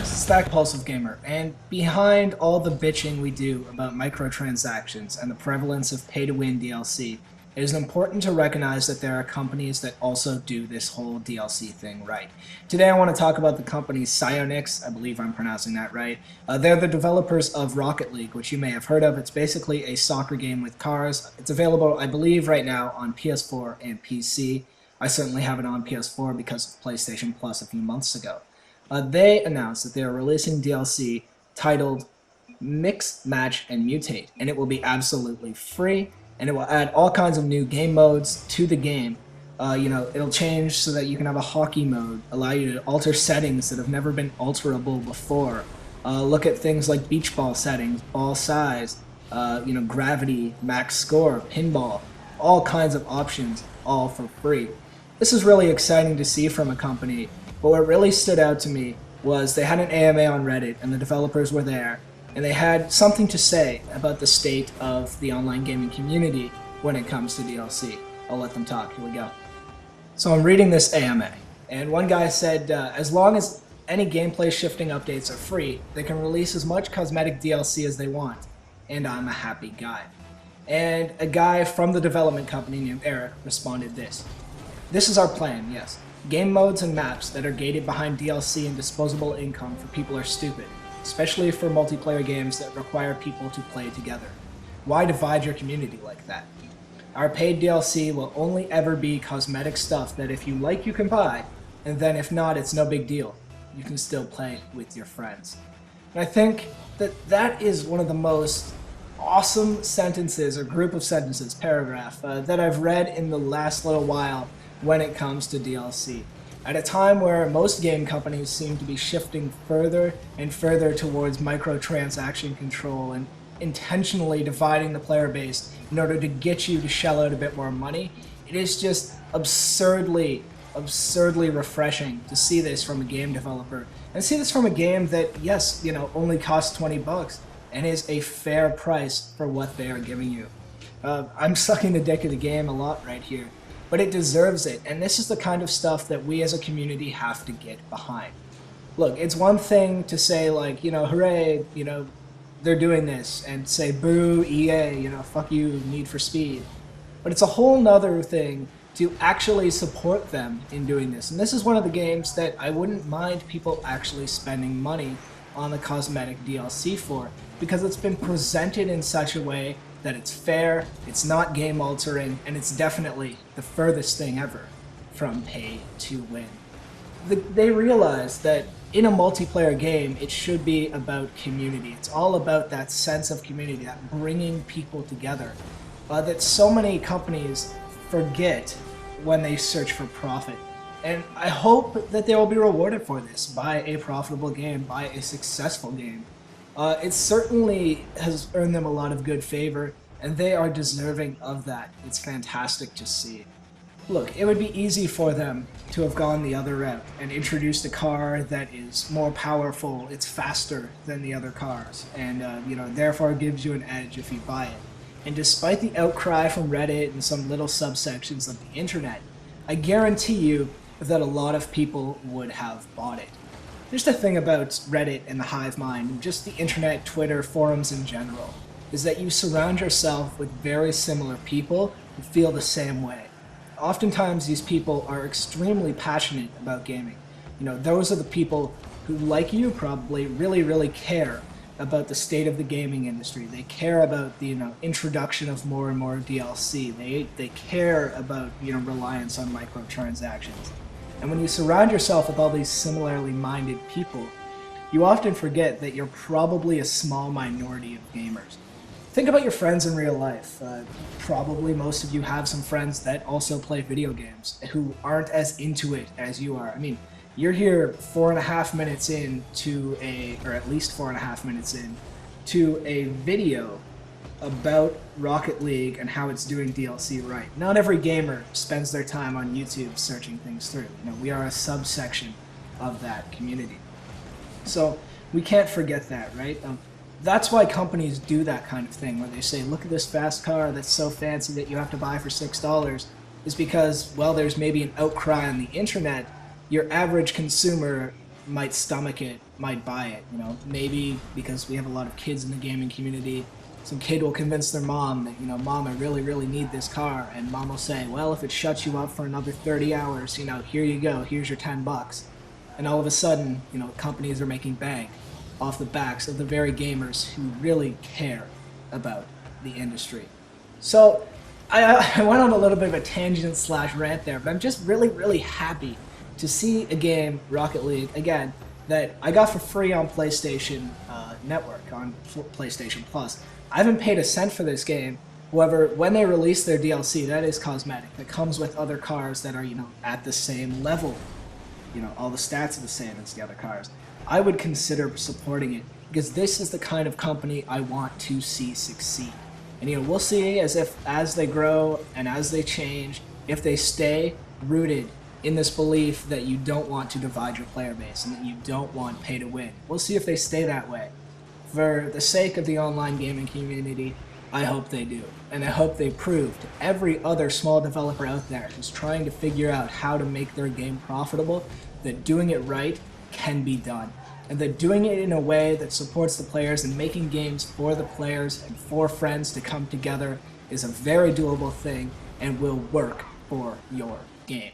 guys, it's that Compulsive Gamer, and behind all the bitching we do about microtransactions and the prevalence of pay-to-win DLC, it is important to recognize that there are companies that also do this whole DLC thing right. Today I want to talk about the company Psyonix, I believe I'm pronouncing that right. They're the developers of Rocket League, which you may have heard of. It's basically a soccer game with cars. It's available, I believe, right now on PS4 and PC. I certainly have it on PS4 because of PlayStation Plus a few months ago. They announced that they are releasing DLC titled Mix, Match, and Mutate, and it will be absolutely free, and it will add all kinds of new game modes to the game. It'll change so that you can have a hockey mode, allow you to alter settings that have never been alterable before. Look at things like beach ball settings, ball size, gravity, max score, pinball, all kinds of options, all for free. This is really exciting to see from a company. But what really stood out to me was they had an AMA on Reddit, and the developers were there, and they had something to say about the state of the online gaming community when it comes to DLC. I'll let them talk. Here we go. So I'm reading this AMA, and one guy said, as long as any gameplay shifting updates are free, they can release as much cosmetic DLC as they want, and I'm a happy guy. And a guy from the development company named Eric responded this. This is our plan, yes. Game modes and maps that are gated behind DLC and disposable income for people are stupid, especially for multiplayer games that require people to play together. Why divide your community like that? Our paid DLC will only ever be cosmetic stuff that if you like you can buy, and then if not it's no big deal. You can still play with your friends. And I think that is one of the most awesome sentences or group of sentences, paragraph, that I've read in the last little while when it comes to DLC. At a time where most game companies seem to be shifting further and further towards microtransaction control and intentionally dividing the player base in order to get you to shell out a bit more money, it is just absurdly refreshing to see this from a game developer and see this from a game that, yes, only costs $20 and is a fair price for what they are giving you. I'm sucking the dick of the game a lot right here, but it deserves it, and this is the kind of stuff that we as a community have to get behind. Look, it's one thing to say, like, hooray, they're doing this, and say, boo, EA, fuck you, Need for Speed. But it's a whole nother thing to actually support them in doing this, and this is one of the games that I wouldn't mind people actually spending money on the cosmetic DLC for, because it's been presented in such a way that it's fair, it's not game altering, and it's definitely the furthest thing ever from pay to win. They realize that in a multiplayer game, it should be about community. It's all about that sense of community, that bringing people together, that so many companies forget when they search for profit. And I hope that they will be rewarded for this by a profitable game, by a successful game. It certainly has earned them a lot of good favor, and they are deserving of that. It's fantastic to see. Look, it would be easy for them to have gone the other route and introduced a car that is more powerful, it's faster than the other cars, and therefore gives you an edge if you buy it. And despite the outcry from Reddit and some little subsections of the internet, I guarantee you that a lot of people would have bought it. Here's the thing about Reddit and the hive mind, and just the internet, Twitter, forums in general, is that you surround yourself with very similar people who feel the same way. Oftentimes these people are extremely passionate about gaming. Those are the people who, like you probably, really care about the state of the gaming industry. They care about the introduction of more and more DLC. They care about reliance on microtransactions. And when you surround yourself with all these similarly minded people, you often forget that you're probably a small minority of gamers. Think about your friends in real life. Probably most of you have some friends that also play video games who aren't as into it as you are. I mean, you're here 4.5 minutes in to or at least 4.5 minutes in to a video about Rocket League and how it's doing DLC right. Not every gamer spends their time on YouTube searching things through. We are a subsection of that community. So we can't forget that, right? That's why companies do that kind of thing, where they say, look at this fast car that's so fancy that you have to buy for $6, is because, well, there's maybe an outcry on the internet. Your average consumer might stomach it, might buy it. You know, maybe because we have a lot of kids in the gaming community, some kid will convince their mom that, you know, Mom, I really, really need this car. And Mom will say, well, if it shuts you up for another 30 hours, you know, here you go, here's your $10. And all of a sudden, you know, companies are making bank off the backs of the very gamers who really care about the industry. So I went on a little bit of a tangent slash rant there, but I'm just really, really happy to see a game, Rocket League, again, that I got for free on PlayStation Network, on PlayStation Plus. I haven't paid a cent for this game. However, when they release their DLC, that is cosmetic. That comes with other cars that are, you know, at the same level. You know, all the stats are the same as the other cars. I would consider supporting it because this is the kind of company I want to see succeed. And, you know, we'll see as they grow and as they change, if they stay rooted in this belief that you don't want to divide your player base and that you don't want pay to win. We'll see if they stay that way. For the sake of the online gaming community, I hope they do. And I hope they prove to every other small developer out there who's trying to figure out how to make their game profitable that doing it right can be done. And that doing it in a way that supports the players and making games for the players and for friends to come together is a very doable thing and will work for your game.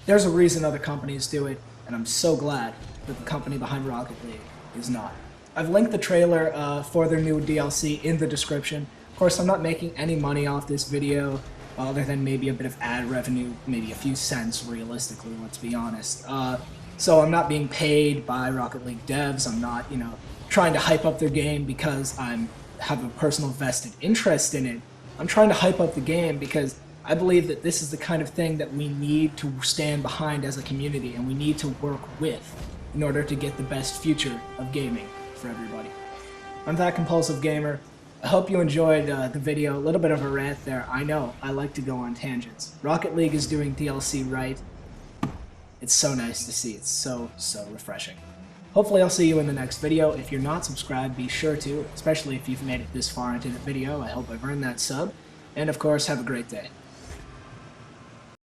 There's a reason other companies do it, and I'm so glad that the company behind Rocket League is not. I've linked the trailer for their new DLC in the description. Of course, I'm not making any money off this video, other than maybe a bit of ad revenue, maybe a few cents realistically, let's be honest. So I'm not being paid by Rocket League devs. I'm not, you know, trying to hype up their game because I have a personal vested interest in it. I'm trying to hype up the game because I believe that this is the kind of thing that we need to stand behind as a community and we need to work with in order to get the best future of gaming for everybody. I'm That Compulsive Gamer. I hope you enjoyed the video. A little bit of a rant there. I know, I like to go on tangents. Rocket League is doing DLC right. It's so nice to see. It's so refreshing. Hopefully I'll see you in the next video. If you're not subscribed, be sure to, especially if you've made it this far into the video. I hope I've earned that sub. And of course, have a great day.